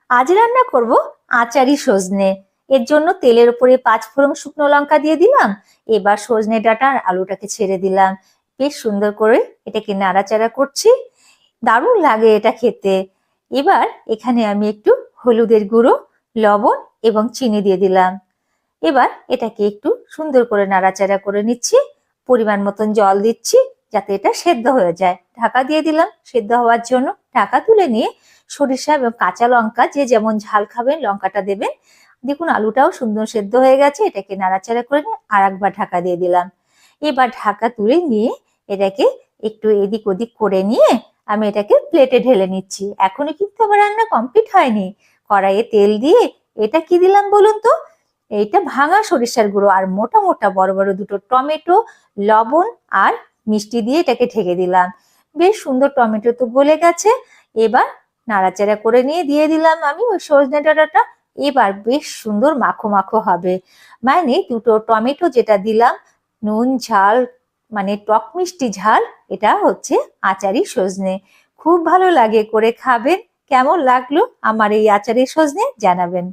আজ রান্না করব আচারি সজনে। এর জন্য তেলের উপরে 5 ফোড়ন শুকনো লঙ্কা দিয়ে দিলাম। এবার সজনে ডাঁটা আর আলুটাকে ছেড়ে দিলাম। বেশ সুন্দর করে এটাকে নাড়াচাড়া করছি। দারুণ লাগে এটা খেতে। এবার এখানে আমি একটু হলুদের গুঁড়ো, লবণ এবং চিনি দিয়ে দিলাম। এবার এটাকে একটু সুন্দর করে নাড়াচাড়া করে নিচ্ছি। পরিমাণ মতন জল দিচ্ছি যাতে এটা সেদ্ধ হয়ে যায়। ঢাকা দিয়ে দিলাম সেদ্ধ হওয়ার জন্য। ঢাকা তুলে নিয়ে সরিষা এবং কাঁচা লঙ্কা, যে যেমন ঝাল খাবেন লঙ্কাটা দেবেন। দেখুন আলুটাও সুন্দর সেদ্ধ হয়ে গেছে। এটাকে নাড়াচাড়া করে নিয়ে আর একবার ঢাকা দিয়ে দিলাম। এবার ঢাকা তুলে নিয়ে এটাকে একটু এদিক ওদিক করে নিয়ে আমি এটাকে প্লেটে ঢেলে নিচ্ছি। এখনো কিন্তু আমার রান্না কমপ্লিট হয়নি। কড়াইয়ে তেল দিয়ে এটা কি দিলাম বলুন তো? এইটা ভাঙা সরিষার গুঁড়ো আর মোটা মোটা বড় বড় দুটো টমেটো, লবণ আর মিষ্টি দিয়ে এটাকে ঢেকে দিলাম। বেশ সুন্দর টমেটো তো গলে গেছে। এবার নাড়াচাড়া করে নিয়ে দিয়ে দিলাম আমি ওই সজনে ডাঁটাটা। এবার বেশ সুন্দর মাখো মাখো হবে। মানে দুটো টমেটো যেটা দিলাম, নুন ঝাল মানে টক মিষ্টি ঝাল, এটা হচ্ছে আচারি সজনে। খুব ভালো লাগে, করে খাবেন। কেমন লাগলো আমার এই আচারি সজনে জানাবেন।